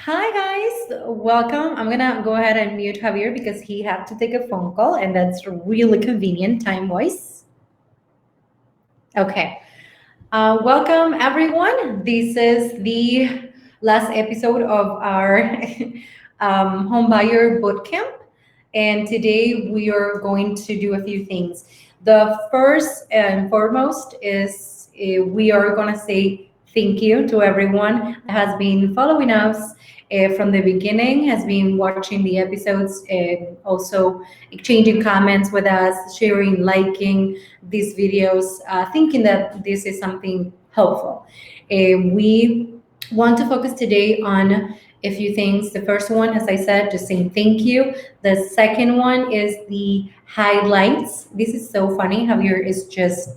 Hi guys, welcome. I'm gonna go ahead and mute Javier because he had to take a phone call, and that's really convenient time-wise. Okay. Welcome everyone. This is the last episode of our Homebuyer Bootcamp, and today we are going to do a few things. The first and foremost is we are going to say thank you to everyone that has been following us from the beginning, has been watching the episodes, and also exchanging comments with us, sharing, liking these videos, thinking that this is something helpful. We want to focus today on a few things. The first one, as I said, just saying thank you. The second one is the highlights. This is so funny. Javier is just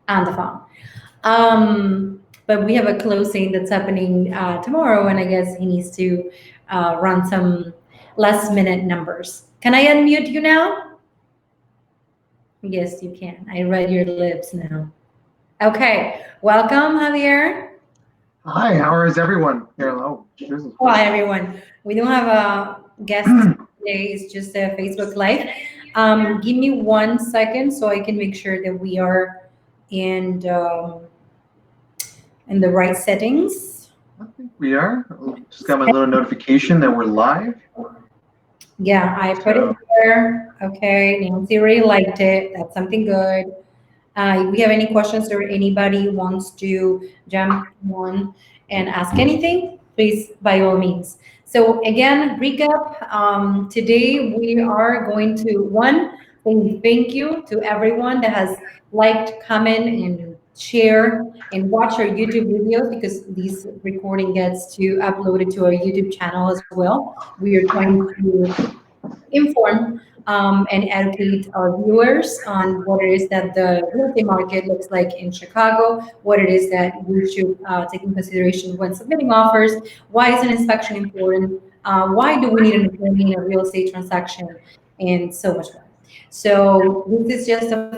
on the phone. But we have a closing that's happening tomorrow, and I guess he needs to run some last minute numbers. Can I unmute you now? Yes, you can. I read your lips now. Okay, welcome, Javier. Hi, how is everyone? Here, hello. This is Hi, everyone. We don't have a guest today. It's just a Facebook Live. Give me 1 second so I can make sure that we are in in the right settings. I think we are. Just got my little notification that we're live. Yeah, I put it So there. Okay, Nancy already liked it. That's something good. If we have any questions or anybody wants to jump on and ask anything, please, by all means. So again, recap. Today we are going to one say thank you to everyone that has liked, comment, and share and watch our YouTube videos because this recording gets to uploaded to our YouTube channel as well. We are trying to inform and educate our viewers on what it is that the real estate market looks like in Chicago, what it is that we should take in consideration when submitting offers, why is an inspection important, why do we need an attorney in a real estate transaction, and so much more. So this is just the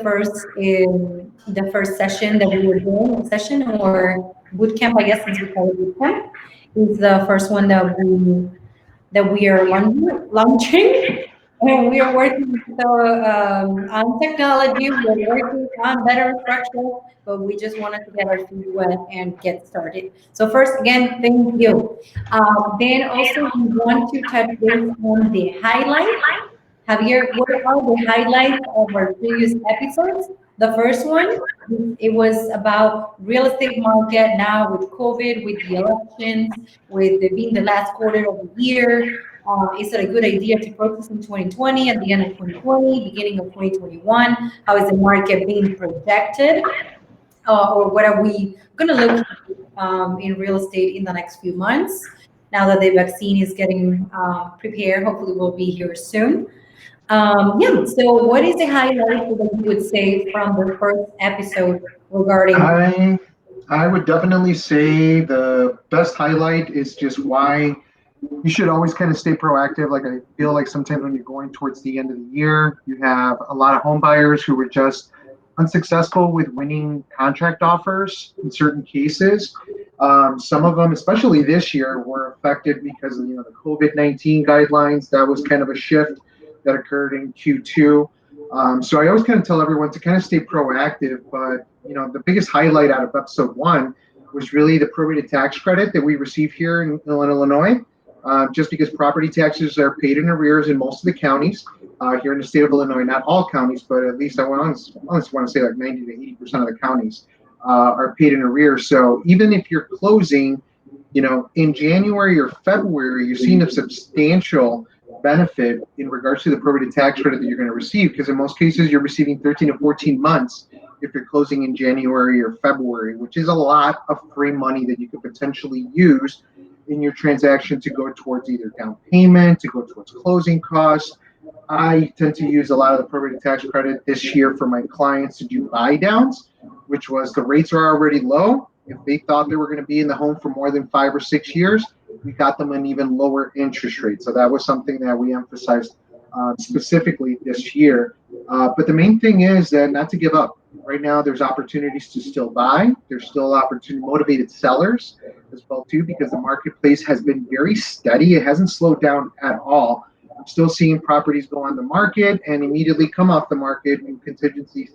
first session that we were doing, session or boot camp, I guess, since we call it boot camp, is the first one that we are launching. And we are working on technology. We're working on better structure, but we just wanted to get our feet wet and get started. So first, again, thank you. Then also we want to touch base on the highlights. Javier, what are the highlights of our previous episodes? The first one, it was about real estate market now with COVID, with the elections, with it being the last quarter of the year. Is it a good idea to purchase in 2020, at the end of 2020, beginning of 2021? How is the market being projected? Or what are we going to look in real estate in the next few months? Now that the vaccine is getting prepared, hopefully we'll be here soon. Yeah, so what is the highlight that you would say from the first episode regarding? I I would definitely say the best highlight is just why you should always kind of stay proactive. Like I feel like sometimes when you're going towards the end of the year, you have a lot of home buyers who were just unsuccessful with winning contract offers in certain cases. Some of them, especially this year, were affected because of the COVID-19 guidelines. That was kind of a shift that occurred in Q2. So I always kind of tell everyone to kind of stay proactive. But the biggest highlight out of episode one was really the prorated tax credit that we receive here in Illinois. Just because property taxes are paid in arrears in most of the counties here in the state of Illinois, not all counties, but at least I want to say like 90 to 80% of the counties are paid in arrears. So even if you're closing, in January or February, you're seeing a substantial benefit in regards to the prorated tax credit that you're going to receive, because in most cases you're receiving 13 to 14 months if you're closing in January or February, which is a lot of free money that you could potentially use in your transaction to go towards either down payment, to go towards closing costs. I tend to use a lot of the prorated tax credit this year for my clients to do buy downs, which was the rates are already low. If they thought they were going to be in the home for more than 5 or 6 years, we got them an even lower interest rate. So that was something that we emphasized specifically this year. But the main thing is that not to give up. Right now, there's opportunities to still buy. There's still opportunity motivated sellers as well too, because the marketplace has been very steady. It hasn't slowed down at all. I'm still seeing properties go on the market and immediately come off the market in contingencies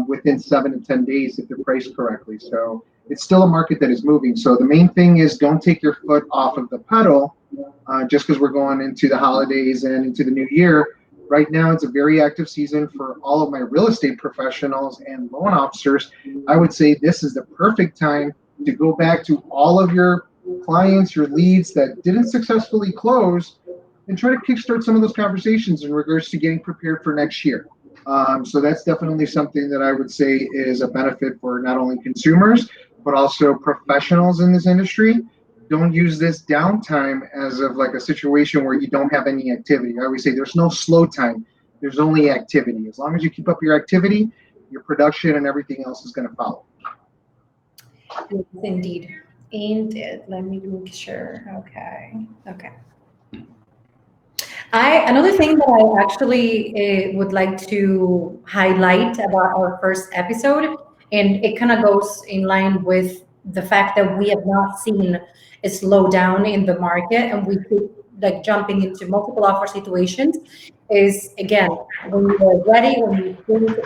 within 7 to 10 days if they're priced correctly. So it's still a market that is moving. So the main thing is don't take your foot off of the pedal just because we're going into the holidays and into the new year. Right now, it's a very active season for all of my real estate professionals and loan officers. I would say this is the perfect time to go back to all of your clients, your leads that didn't successfully close, and try to kickstart some of those conversations in regards to getting prepared for next year. So that's definitely something that I would say is a benefit for not only consumers, but also professionals in this industry. Don't use this downtime as of like a situation where you don't have any activity. I always say there's no slow time. There's only activity. As long as you keep up your activity, your production and everything else is going to follow. Yes, indeed. Indeed. Let me make sure. Okay. Okay. I another thing that I actually would like to highlight about our first episode, and it kind of goes in line with the fact that we have not seen a slowdown in the market, and we keep like jumping into multiple offer situations. Is again when you're ready, when you think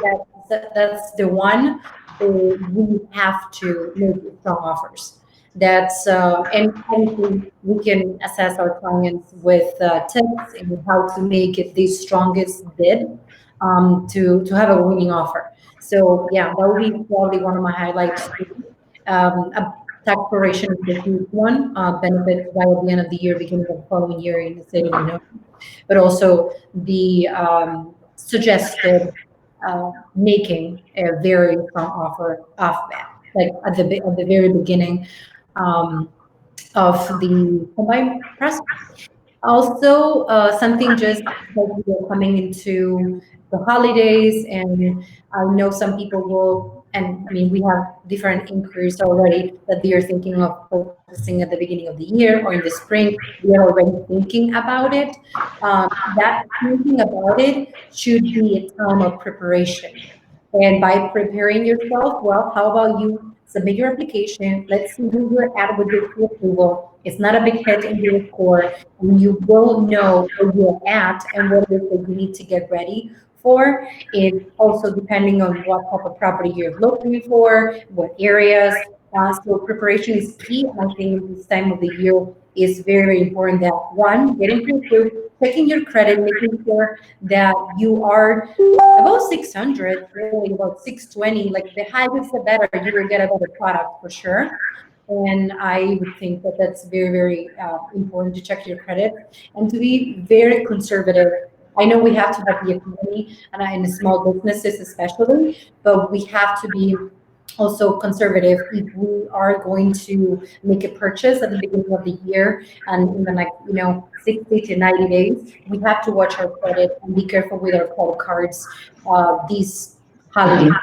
that's the one, we have to make strong offers. That's and obviously we can assess our clients with tips and how to make it the strongest bid to have a winning offer. So yeah, that would be probably one of my highlights too. A tax preparation is a huge one. Benefits by the end of the year, beginning of the following year in the state of New York, but also the suggested making a very strong offer off bat, like at the very beginning um, of the combined press. Also, something just because we are coming into the holidays, and I know some people will, and I mean, we have different inquiries already that they are thinking of purchasing at the beginning of the year or in the spring. We are already thinking about it. That thinking about it should be a time of preparation. And by preparing yourself, well, how about you submit your application? Let's see who you're at with your pre-approval. It's not a big hit in your score, and you will know where you're at and what it is that you need to get ready for. It's also depending on what type of property you're looking for, what areas. So preparation is key, and I think this time of the year is very important that one, getting pre-approved, checking your credit, making sure that you are about 600, really about 620, like the higher the better, you will get a better product for sure. And I would think that that's very, very important to check your credit and to be very conservative. I know we have to have the economy and in small businesses especially, but we have to be also conservative if we are going to make a purchase at the beginning of the year and in the next 60 to 90 days. We have to watch our credit and be careful with our credit cards these holidays.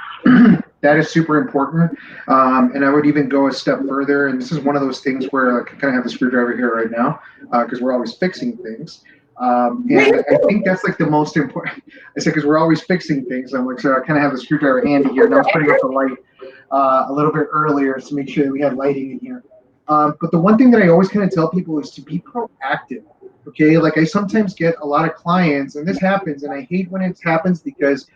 That is super important. And I would even go a step further. And this is one of those things where I kind of have the screwdriver here right now because we're always fixing things. And I think that's like the most important. I said, because we're always fixing things. I'm like, so I kind of have the screwdriver handy here. And I was putting up the light a little bit earlier to make sure that we had lighting in here. But the one thing that I always kind of tell people is to be proactive. Okay. Like I sometimes get a lot of clients, and this happens, and I hate when it happens because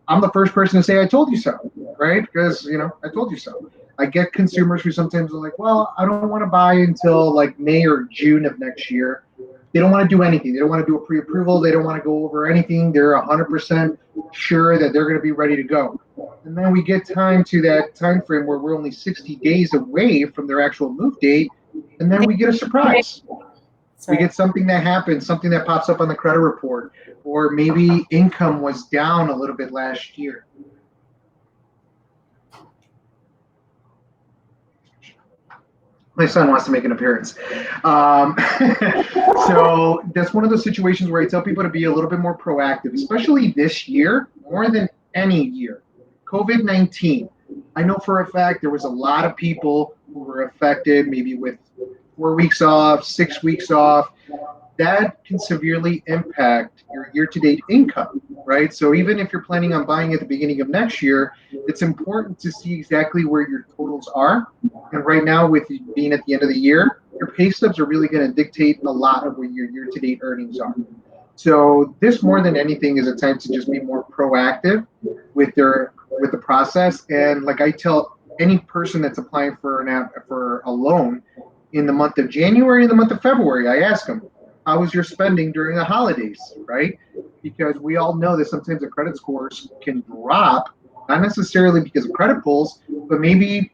I'm the first person to say, I told you so, right? Because, I told you so. I get consumers who sometimes are like, well, I don't want to buy until like May or June of next year. They don't want to do anything. They don't want to do a pre-approval. They don't want to go over anything. They're 100% sure that they're going to be ready to go. And then we get time to that time frame where we're only 60 days away from their actual move date, and then we get a surprise. We get something that happens, something that pops up on the credit report, or maybe income was down a little bit last year. My son wants to make an appearance. So that's one of those situations where I tell people to be a little bit more proactive, especially this year, more than any year. COVID-19. I know for a fact there was a lot of people who were affected, maybe with 4 weeks off, 6 weeks off. That can severely impact your year-to-date income, right? So even if you're planning on buying at the beginning of next year, it's important to see exactly where your totals are And right now, with you being at the end of the year, your pay stubs are really going to dictate a lot of what your year-to-date earnings are. So this more than anything is a time to just be more proactive with the process. And like I tell any person that's applying for an app for a loan in the month of January and the month of February, I ask them, how was your spending during the holidays, right? Because we all know that sometimes the credit scores can drop, not necessarily because of credit pulls, but maybe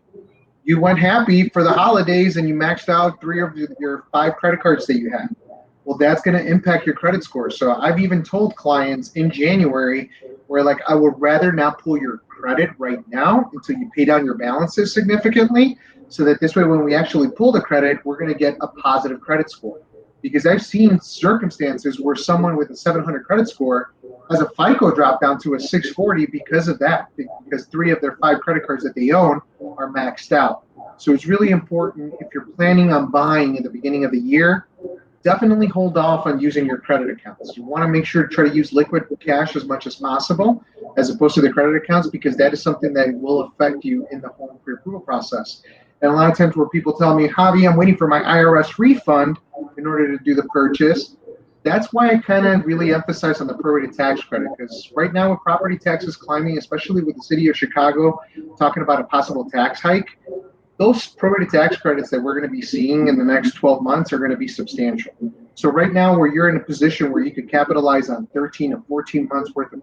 you went happy for the holidays and you maxed out three of your five credit cards that you had. Well, that's going to impact your credit score. So I've even told clients in January where like I would rather not pull your credit right now until you pay down your balances significantly, so that this way when we actually pull the credit, we're going to get a positive credit score. Because I've seen circumstances where someone with a 700 credit score has a FICO drop down to a 640 because of that, because three of their five credit cards that they own are maxed out. So it's really important if you're planning on buying at the beginning of the year, definitely hold off on using your credit accounts. You want to make sure to try to use liquid cash as much as possible as opposed to the credit accounts, because that is something that will affect you in the home pre-approval process. And a lot of times where people tell me, Javi, I'm waiting for my IRS refund in order to do the purchase. That's why I kind of really emphasize on the prorated tax credit, because right now with property taxes climbing, especially with the city of Chicago talking about a possible tax hike, those prorated tax credits that we're going to be seeing in the next 12 months are going to be substantial. So right now, where you're in a position where you could capitalize on 13 to 14 months worth of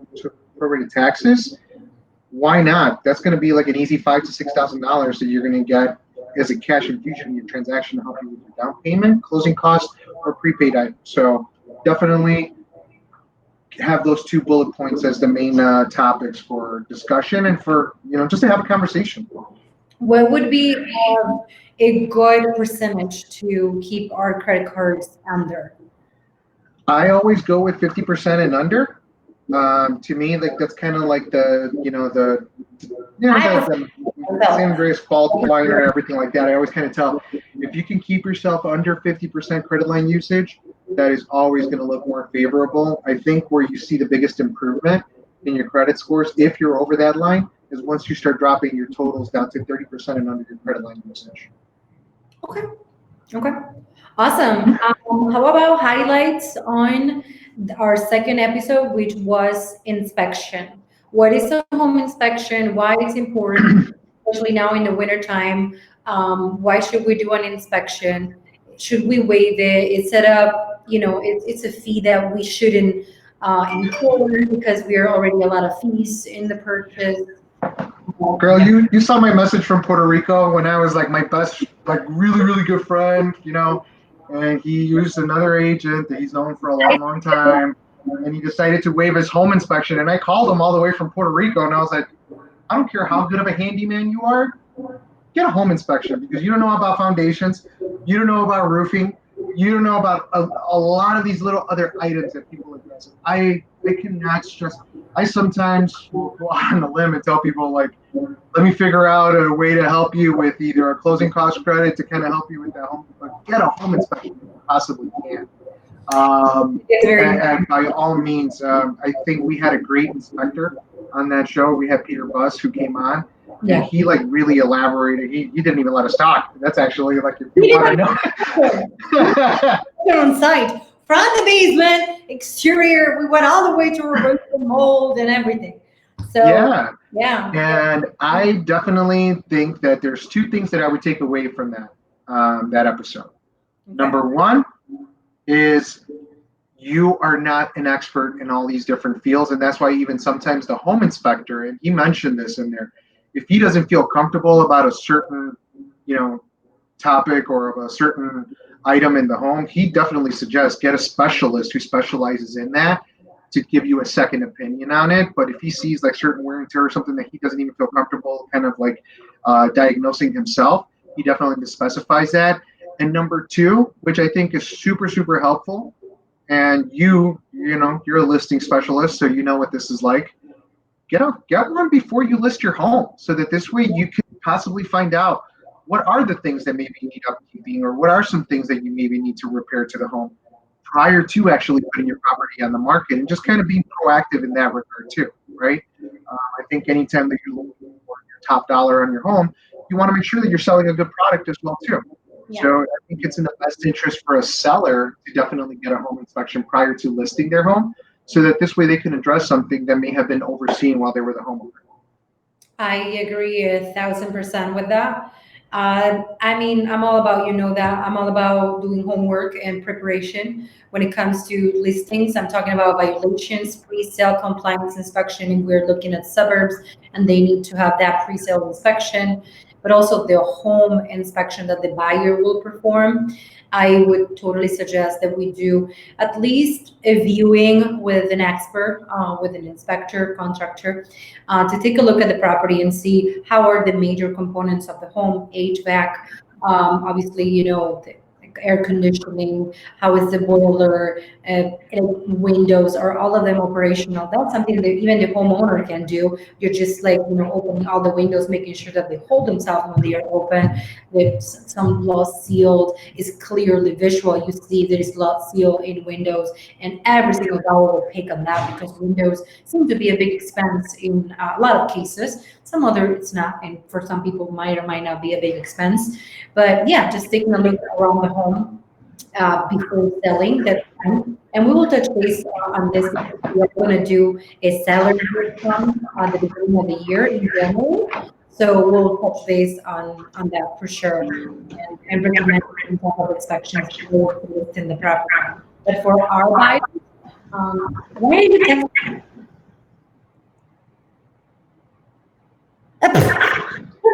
prorated taxes, why not? That's going to be like an easy $5,000 to $6,000 that you're going to get as a cash infusion in your transaction to help you with your down payment, closing costs, or prepaid items. So definitely have those two bullet points as the main topics for discussion and for just to have a conversation. What would be a good percentage to keep our credit cards under? I always go with 50% and under. To me, like that's kind of like I the myself, San Andreas qualifier and everything like that. I always kind of tell if you can keep yourself under 50% credit line usage, that is always going to look more favorable. I think where you see the biggest improvement in your credit scores, if you're over that line, is once you start dropping your totals down to 30% and under your credit line usage. okay. Okay. Awesome. How about highlights on our second episode, which was inspection? What is a home inspection? Why it's important, especially now in the winter time? Why should we do an inspection? Should we waive it? Is it it's a fee that we shouldn't incur because we are already a lot of fees in the purchase. Girl, Yeah. you saw my message from Puerto Rico when I was like my best, like really, really good friend, and he used another agent that he's known for a long, long time. And he decided to waive his home inspection. And I called him all the way from Puerto Rico and I was like, I don't care how good of a handyman you are, get a home inspection because you don't know about foundations, you don't know about roofing, you don't know about a lot of these little other items that people address. I cannot stress. I sometimes will go out on a limb and tell people like, let me figure out a way to help you with either a closing cost credit to kind of help you with that home, but get a home inspection if you possibly can. It's very And by all means, I think we had a great inspector on that show. We had Peter Buss who came on, and yeah. he like really elaborated. He didn't even let us talk. That's actually like if you We want didn't to know. on site, from the basement, exterior. We went all the way to remove the mold and everything. So Yeah, yeah. and I definitely think that there's two things that I would take away from that episode. Okay. Number one is you are not an expert in all these different fields, and that's why even sometimes the home inspector, and he mentioned this in there, if he doesn't feel comfortable about a certain you know topic or of a certain item in the home, he definitely suggests get a specialist who specializes in that to give you a second opinion on it. But if he sees like certain wear and tear or something that he doesn't even feel comfortable kind of like diagnosing himself, he definitely specifies that. And number two, which I think is super, super helpful, and you're a listing specialist, so you know what this is like. Get one before you list your home, so that this way you can possibly find out what are the things that maybe need upkeeping, or what are some things that you maybe need to repair to the home prior to actually putting your property on the market, and just kind of being proactive in that regard too, right? I think anytime that you're looking for your top dollar on your home, you want to make sure that you're selling a good product as well too. Yeah. So I think it's in the best interest for a seller to definitely get a home inspection prior to listing their home, so that this way they can address something that may have been overseen while they were the homeowner. I agree 1,000% with that. I mean, I'm all about, you know, that I'm all about doing homework and preparation when it comes to listings. I'm talking about violations, pre-sale compliance inspection, and we're looking at suburbs, and they need to have that pre-sale inspection, but also the home inspection that the buyer will perform. I would totally suggest that we do at least a viewing with an expert, with an inspector, contractor, to take a look at the property and see how are the major components of the home, HVAC, obviously, you know, the like air conditioning, how is the boiler, windows, are all of them operational? That's something that even the homeowner can do. You're just like, you know, opening all the windows, making sure that they hold themselves when they are open, with some lost sealed, is clearly visual. You see there is lost seal in windows, and every single dollar will pick on that because windows seem to be a big expense in a lot of cases. Some other it's not, and for some people might or might not be a big expense. But yeah, just taking a look around the home before selling. That's fine. And we will touch base on this because we are going to do a salary from at the beginning of the year in January. So we'll touch base on that for sure, and recommend some type of inspections for within the property. But for our buyers, why are you texting?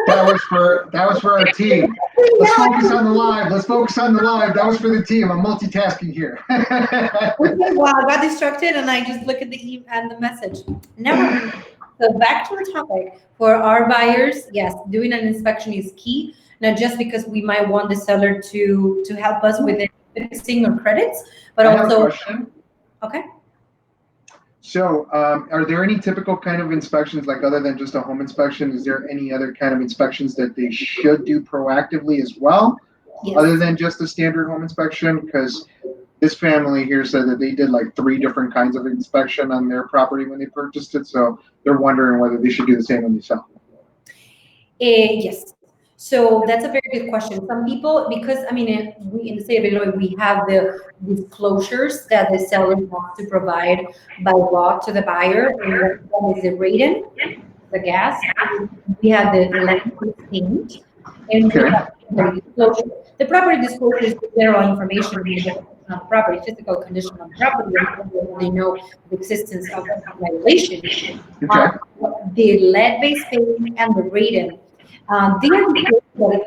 That was for our team. Let's focus on the live. Let's focus on the live. That was for the team. I'm multitasking here. Okay, well, I got distracted and I just look at the email and the message. Never mind. So back to the topic. For our buyers, yes, doing an inspection is key. Not just because we might want the seller to help us with it, fixing or credits, but I have a also question. okay. So, are there any typical kind of inspections, like other than just a home inspection? Is there any other kind of inspections that they should do proactively as well, other Yes. than just a standard home inspection? Because this family here said that they did like 3 different kinds of inspection on their property when they purchased it, so they're wondering whether they should do the same when they sell. Yes. So that's a very good question. Some people, because I mean, we in the state of Illinois, we have the disclosures that the seller has to provide by law to the buyer, and one is the radon, the gas. We have the land exchange, and we Okay. have property disclosure. The property disclosure is the general information on the property, physical condition of the property, and they know the existence of a violation. Okay. The lead-based paint and the radon. They are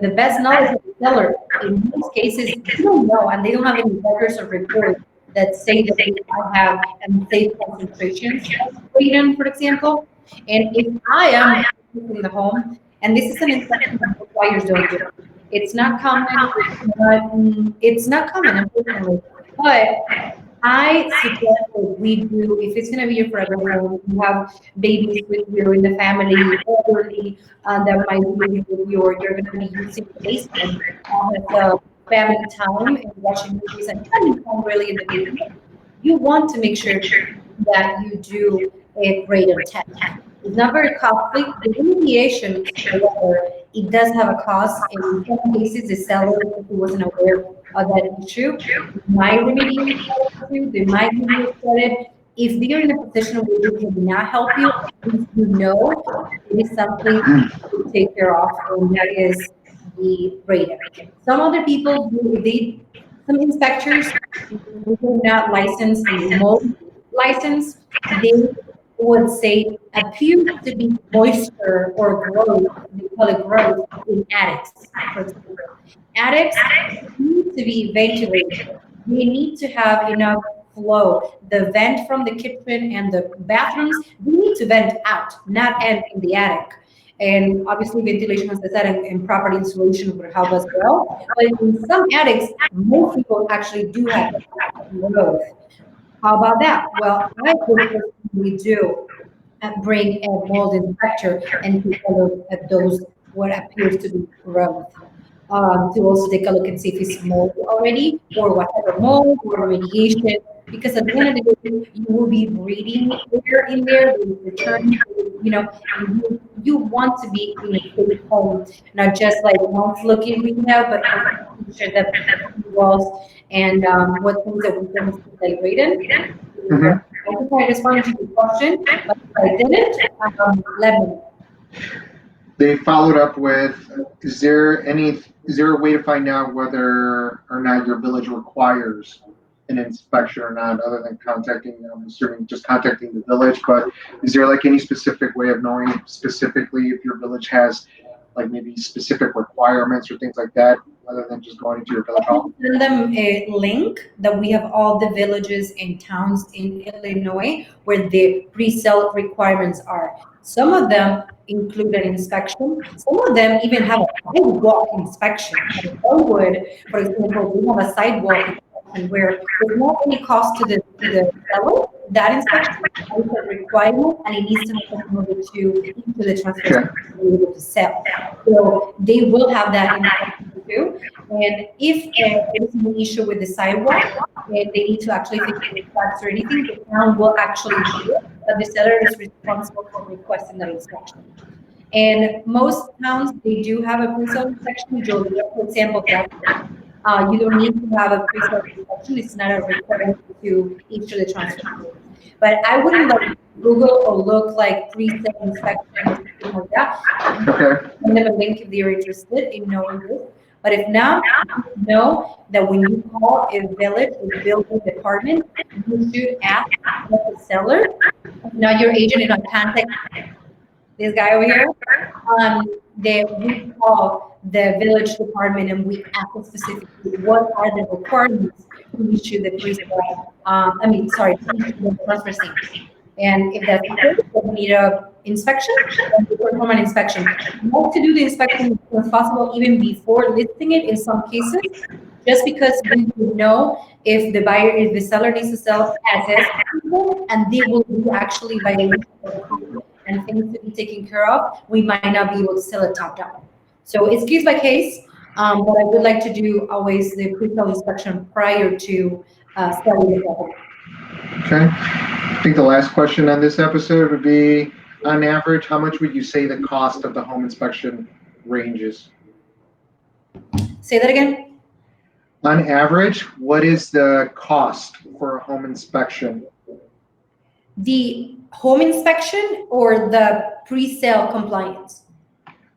the best knowledge of the seller. In most cases, they don't know, and they don't have any records or reports that say that they might have unsafe concentrations of radon, for example. And if I am in the home, and this is an inspection that most buyers don't do, it's not common. It's not common, unfortunately. But I suggest that we do, if it's going to be your forever home, you have babies with you in the family, elderly that might be living with you, or you're going to be using the basement as a family time and watching movies and spending time really in the basement, you want to make sure that you do a radon test. It's not very costly. The remediation, however, it does have a cost. In some cases, the seller who wasn't aware of that issue might remediate that issue. They might give you credit. If they're in a position where they cannot help you, at least you know it is something to take care of, and that is the radon. Some other people do, some inspectors who are not licensed and most licensed, they would say appears to be moisture or growth, they call it growth in attics, for example. Attics need to be ventilated. They need to have enough flow. The vent from the kitchen and the bathrooms, they need to vent out, not end in the attic. And obviously ventilation, as I said, and proper insulation would help as well. But in some attics, most people actually do have growth. How about that? Well, I would personally do bring a mold inspector and take a look at those what appears to be growth. To also take a look and see if it's mold already or whatever mold or remediation. Because at the end of the day, you will be breathing air in there, the return, you know, and you want to be in a safe home, not just like once looking rehab, but also making sure that walls and what things that we can like rate in. Hmm. I think I responded to the question, but if I didn't, let me know. They followed up with, is there a way to find out whether or not your village requires an inspection or not, other than contacting, I'm assuming just contacting the village, but is there like any specific way of knowing specifically if your village has like maybe specific requirements or things like that, other than just going to your village hall? Send them a link that we have all the villages and towns in Illinois where the pre-sale requirements are. Some of them include an inspection. Some of them even have a sidewalk inspection. Like Elwood, for example, we have a sidewalk inspection where there's not any cost to the seller. That inspection is a requirement and it needs to happen in order to into the transfer Okay. station to be able to sell. So they will have that inspection too. And if there is an issue with the sidewalk and they need to actually fix the cracks or anything, the town will actually do it, but the seller is responsible for requesting that inspection. And most towns, they do have a pre-sale inspection. Joliet, for example, does. You don't need to have a pre-sale inspection. It's not a requirement to issue the transfer. But I wouldn't like Google or look like pre-sale inspection or something like that. Okay. Send them a link if they're interested in knowing this. But if not, know that when you call a village or building department, you should ask the seller, not your agent, and not contact this guy over here. That we call the village department and we ask specifically what are the requirements to issue the pre-sale. Sorry, to issue the transfer stamp. And if that's the case, then we need a inspection, and we perform an inspection. We have to do the inspection as soon as possible, even before listing it in some cases, just because we will know if if the seller needs to sell as is, and they will be actually violation of code and things to be taken care of, we might not be able to sell it top down. So it's case by case, but I would like to do always the pre-sale inspection prior to selling the property. Okay. I think the last question on this episode would be, on average, how much would you say the cost of the home inspection ranges? Say that again. On average, what is the cost for a home inspection? The home inspection or the pre-sale compliance?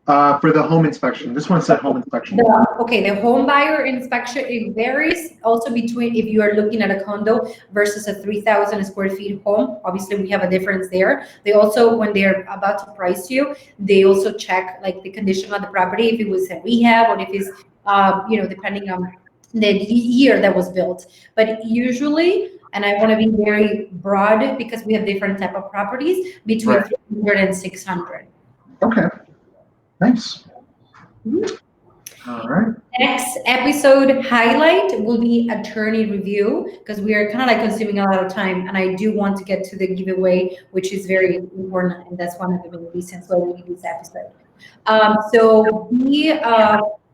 For the home inspection. This one said home inspection. The home buyer inspection, it varies also between if you are looking at a condo versus a 3,000 square feet home. Obviously, we have a difference there. They also, when they're about to price you, they also check like the condition of the property, if it was a rehab or if it's, depending on the year that was built. But usually, and I want to be very broad because we have different type of properties, between Right. 300 and 600. Okay. Nice. All right. Next episode highlight will be attorney review because we are kind of like consuming a lot of time, and I do want to get to the giveaway, which is very important, and that's one of the main reasons why we need this episode. So the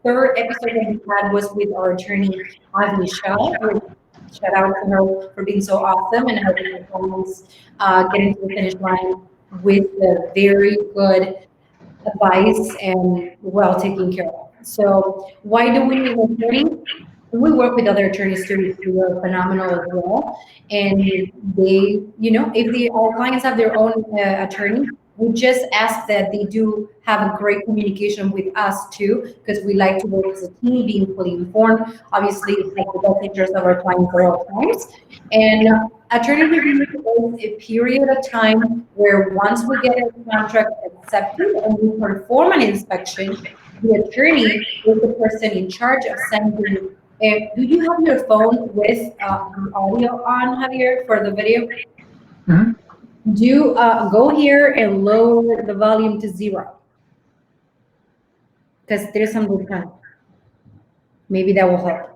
third episode that we had was with our attorney, Avisha. Shout out to her for being so awesome and helping the clients getting to the finish line with the very good advice and well taken care of. So why do we need an attorney? We work with other attorneys too who are phenomenal as well. And they, if our clients have their own attorney, we just ask that they do have a great communication with us too, because we like to work as a team, being fully informed. Obviously, it's like the best interest of our clients at all times. And attorney review is a period of time where once we get a contract accepted and we perform an inspection, the attorney is the person in charge of sending. Do you have your phone with the audio on, Javier, for the video? Mhm. Do go here and lower the volume to 0 because there's some discount. Maybe that will help.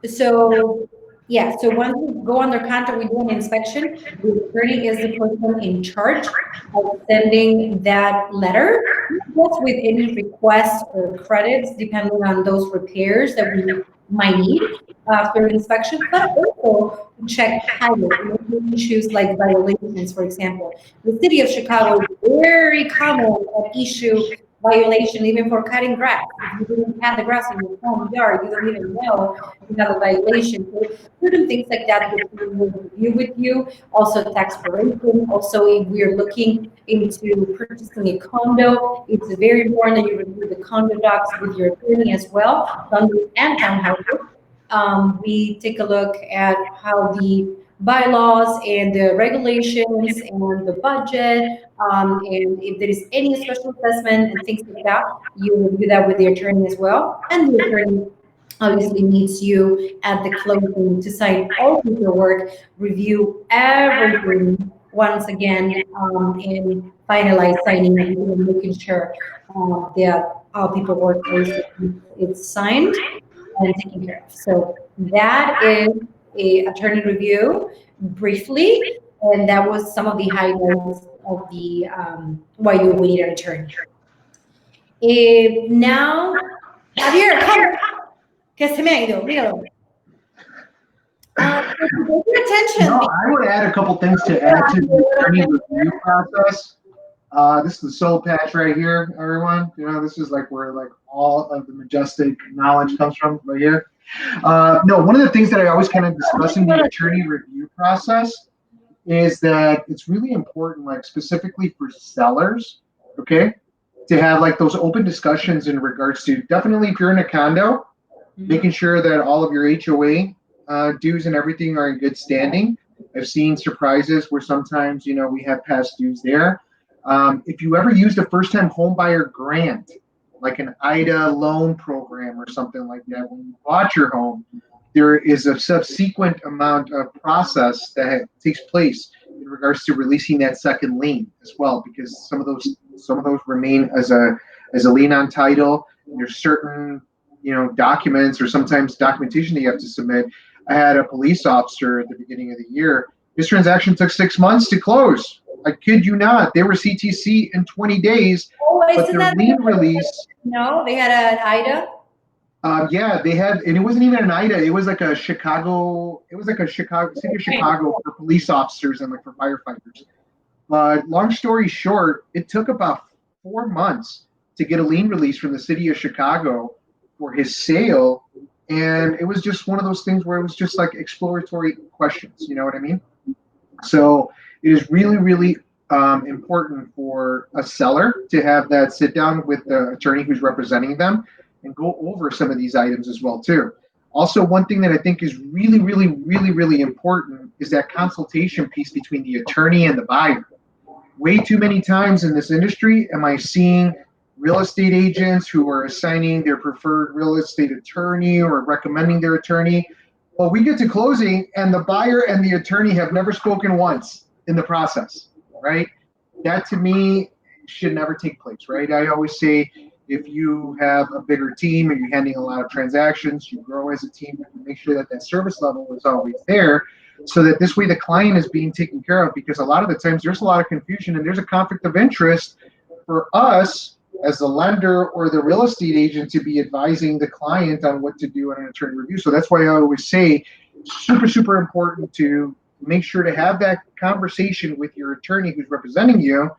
So once we go under contract, we do an inspection. The attorney is the person in charge of sending that letter, just with any requests or credits, depending on those repairs that we might need after inspection, but also to check title, issues like violations, for example. The city of Chicago is very common at issue violation, even for cutting grass. If you didn't cut the grass in your home yard, you don't even know you have a violation. So certain things like that that we will review with you. Also tax prevention. Also, if we're looking into purchasing a condo, it's very important that you review the condo docs with your attorney as well, condos and townhouses. We take a look at how the bylaws and the regulations and the budget, and if there is any special assessment and things like that, you will do that with the attorney as well. And the attorney obviously needs you at the closing to sign all of your work, review everything once again, and finalize signing everything and making sure that all paperwork is signed and taken care of. So that is a attorney review briefly, and that was some of the highlights of the why you we need an attorney. Now, Javier, come, que se me ha ido, míralo. Pay attention. No, I would add a couple things to add to the attorney review process. This is the soul patch right here, everyone. You know, this is like where like all of the majestic knowledge comes from right here. No, one of the things that I always kind of discuss in the attorney review process is that it's really important, like specifically for sellers, okay, to have like those open discussions in regards to definitely if you're in a condo, making sure that all of your HOA dues and everything are in good standing. I've seen surprises where sometimes, you know, we have past dues there. If you ever used a first time home buyer grant, like an IDA loan program or something like that, when you bought your home, there is a subsequent amount of process that takes place in regards to releasing that second lien as well, because some of those remain as a lien on title. There's certain, you know, documents or sometimes documentation that you have to submit. I had a police officer at the beginning of the year. His transaction took 6 months to close. I kid you not. They were CTC in 20 days, Oh, but isn't their that lien release. no? They had an IDA. Yeah, they had, and it wasn't even an IDA. It was like a Chicago. It was like a Chicago city of Chicago for police officers and like for firefighters. But long story short, it took about 4 months to get a lien release from the city of Chicago for his sale, and it was just one of those things where it was just like exploratory questions. You know what I mean? So it is really, really important for a seller to have that sit down with the attorney who's representing them and go over some of these items as well too. Also, one thing that I think is really, really, really, really important is that consultation piece between the attorney and the buyer. Way too many times in this industry am I seeing real estate agents who are assigning their preferred real estate attorney or recommending their attorney. Well, we get to closing and the buyer and the attorney have never spoken once in the process, right? That to me should never take place, right? I always say if you have a bigger team and you're handling a lot of transactions, you grow as a team, you can make sure that that service level is always there so that this way the client is being taken care of, because a lot of the times there's a lot of confusion and there's a conflict of interest for us as the lender or the real estate agent to be advising the client on what to do in an attorney review. So that's why I always say super, super important to make sure to have that conversation with your attorney who's representing you.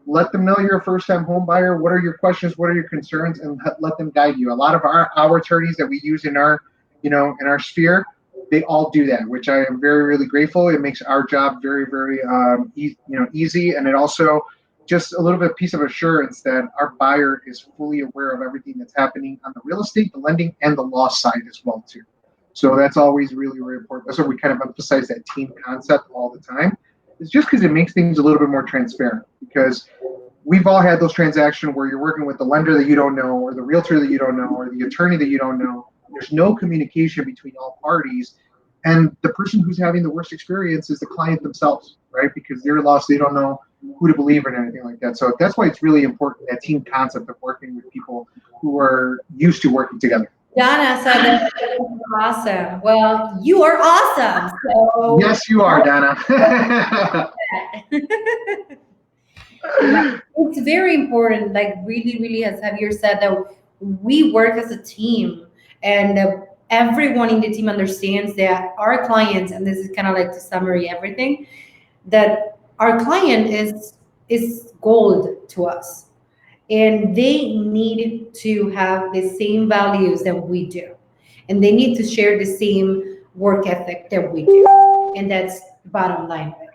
Let them know you're a first-time home buyer. What are your questions? What are your concerns? And let them guide you. A lot of our attorneys that we use in our, you know, in our sphere, they all do that, which I am very, really grateful. It makes our job very, very, easy, and it also just a little bit of piece of assurance that our buyer is fully aware of everything that's happening on the real estate, the lending, and the law side as well too. So that's always really, really important. That's why we kind of emphasize that team concept all the time. It's just because it makes things a little bit more transparent, because we've all had those transactions where you're working with the lender that you don't know, or the realtor that you don't know, or the attorney that you don't know. There's no communication between all parties. And the person who's having the worst experience is the client themselves, right? Because they're lost, they don't know who to believe in or anything like that. So that's why it's really important, that team concept of working with people who are used to working together. Donna said that awesome. Well, you are awesome. So Yes, you are, Donna. yeah, it's very important. Like really, really, as Javier said, that we work as a team, and everyone in the team understands that our clients, and this is kind of like to summary everything, that our client is gold to us, and they need to have the same values that we do, and they need to share the same work ethic that we do, and that's the bottom line of it.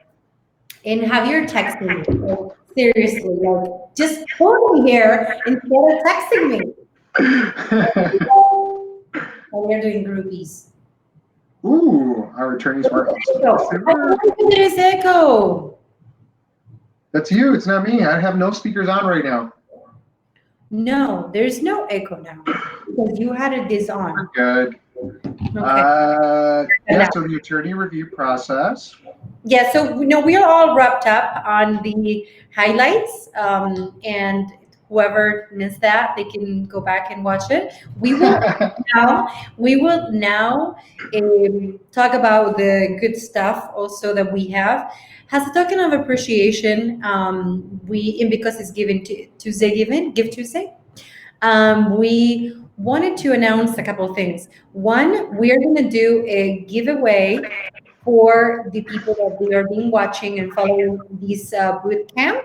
And Javier texting me, like, seriously, like, just call me here instead of texting me. And we're doing groupies. Ooh, our attorneys were So, yes, they I were. don't think there is echo. That's you. It's not me. I have no speakers on right now. No, there's no echo now because you had this on. Good. Okay. And Yeah, now. so the attorney review process. Yeah, so we are all wrapped up on the highlights, and whoever missed that, they can go back and watch it. We will now talk about the good stuff also that we have. As a token of appreciation, we and because it's given to Tuesday, Give Tuesday. We wanted to announce a couple of things. One, we are going to do a giveaway for the people that we are being watching and following this boot camp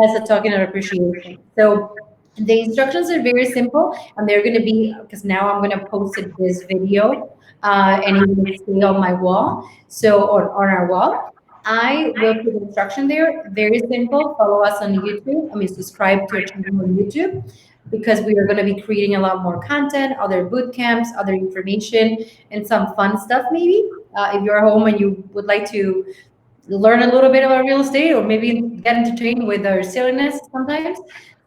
as a token of appreciation. So the instructions are very simple, and they're going to be, because now I'm going to post this video, and it will stay on my wall, so on our wall. I will put the instruction there. Very simple. Follow us on YouTube. I mean, subscribe to our channel on YouTube, because we are going to be creating a lot more content, other boot camps, other information, and some fun stuff maybe. If you're home and you would like to learn a little bit about real estate, or maybe get entertained with our silliness sometimes.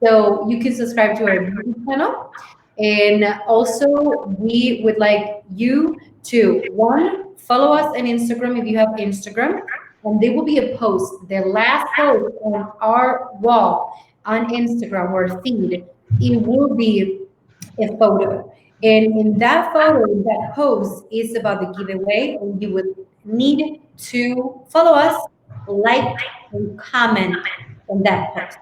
So you can subscribe to our YouTube channel. And also, we would like you to, one, follow us on Instagram if you have Instagram. And there will be a post, the last post on our wall on Instagram or feed. It will be a photo. And in that photo, that post is about the giveaway, and you would need to follow us, like, and comment on that post.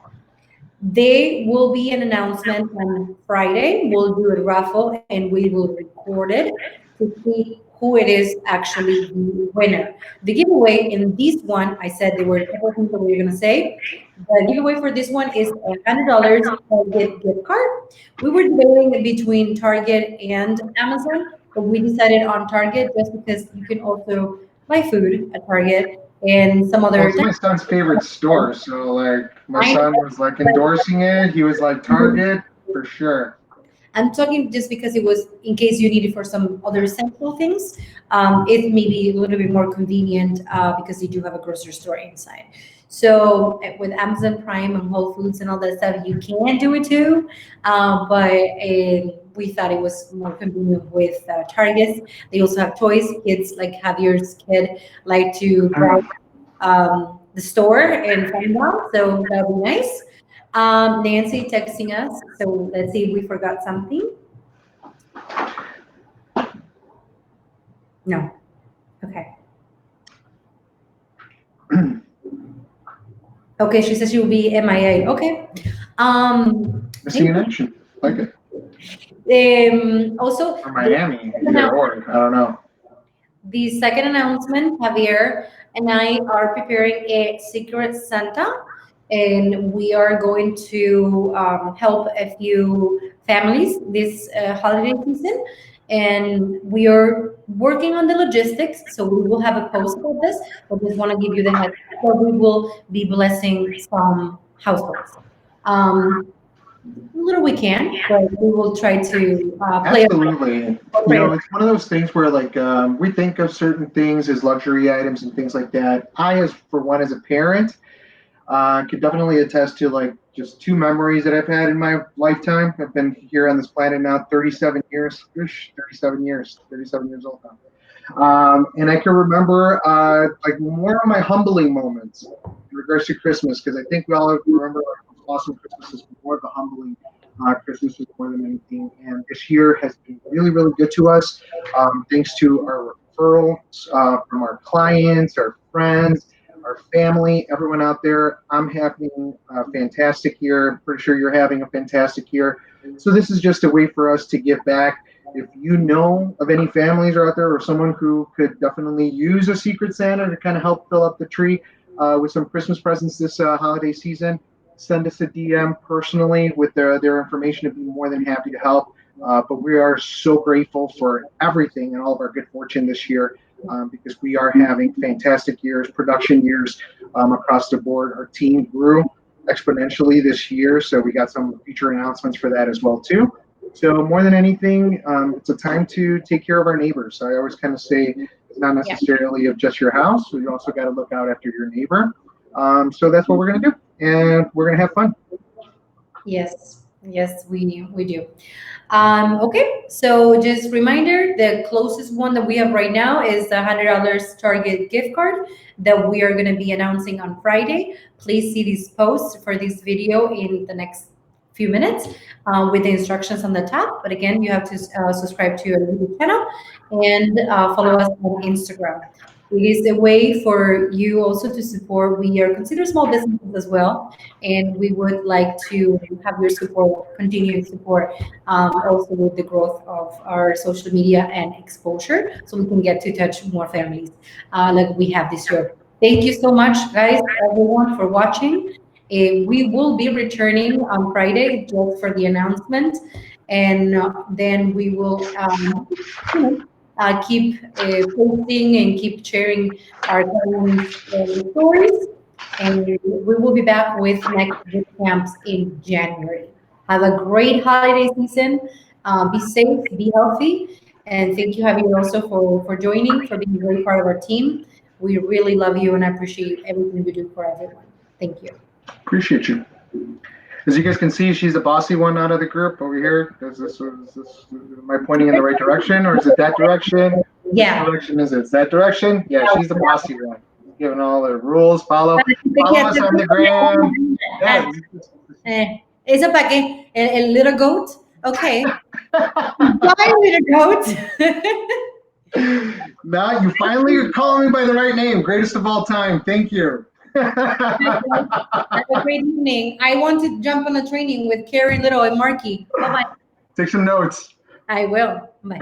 There will be an announcement on Friday. We'll do a raffle and we will record it to see who it is actually the winner. The giveaway in this one, I said there were a couple of things that we were going to say. The giveaway for this one is $100 Target gift card. We were debating between Target and Amazon, but we decided on Target just because you can also buy food at Target and some Well, other. it's my son's favorite store, so like my I son was like endorsing it. He was like know. Target for sure. I'm talking just because it was in case you need it for some other essential things. It may be a little bit more convenient because you do have a grocery store inside. So with Amazon Prime and Whole Foods and all that stuff, you can do it too. But we thought it was more convenient with Targets. They also have toys. Kids like Javier's kid like to browse the store and find out. So that would be nice. Nancy texting us. So let's see if we forgot something. No. Okay. Okay, she says she will be MIA. Okay. Missing in action, like it. Also, Or Miami, either or. I don't know. the second announcement, Javier and I are preparing a Secret Santa, and we are going to help a few families this holiday season. And we are working on the logistics, so we will have a post about this. But just want to give you the heads up that we will be blessing some households. Little we can, but we will try to play Absolutely. You know, it's one of those things where like we think of certain things as luxury items and things like that. I, as for one, as a parent, could definitely attest to like just two memories that I've had in my lifetime. I've been here on this planet now 37 years. Oosh, 37 years. 37 years old now. And I can remember like more of my humbling moments in regards to Christmas, because I think we all remember like awesome Christmases before the humbling Christmases more than anything. And this year has been really, really good to us, thanks to our referrals from our clients, our friends, our family, everyone out there. I'm having a fantastic year. I'm pretty sure you're having a fantastic year. So this is just a way for us to give back If you know of any families out there or someone who could definitely use a Secret Santa to kind of help fill up the tree with some Christmas presents this holiday season, send us a DM personally with their information. I'd be more than happy to help. But we are so grateful for everything and all of our good fortune this year because we are having fantastic years, production years across the board. Our team grew exponentially this year, so we got some future announcements for that as well too. So more than anything, it's a time to take care of our neighbors. So I always kind of say it's not Yeah. necessarily of just your house. So you also got to look out after your neighbor. So that's what we're going to do, and we're going to have fun. Yes, yes, we do. Okay, so just reminder, the closest one that we have right now is the $100 Target gift card that we are going to be announcing on Friday. Please see this post for this video in the next few minutes with the instructions on the top. But again, you have to subscribe to our YouTube channel and follow us on Instagram. It is a way for you also to support. We are considered small businesses as well, and we would like to have your support, continued support, also with the growth of our social media and exposure, so we can get to touch more families like we have this year. Thank you so much, guys, everyone, for watching. We will be returning on Friday just for the announcement, and then we will you know, keep posting and keep sharing our clients' stories. And we will be back with next boot camps in January. Have a great holiday season. Be safe, be healthy, and thank you, Javier, also for joining, for being a great part of our team. We really love you and appreciate everything you do for everyone. Thank you. Appreciate you. As you guys can see, she's the bossy one out of the group over here. Is this, am I pointing in the right direction, or is it that direction? Which Yeah. direction is it? It's that direction? Yeah, she's the bossy one. Giving all the rules. Follow us on the gram. Yeah. Eso para qué? El little goat? Okay. Bye, little goat. Now you finally are calling me by the right name. Greatest of all time. Thank you. Have a great evening. I want to jump on a training with Carrie Little and Marky. Bye bye. Take some notes. I will. Bye.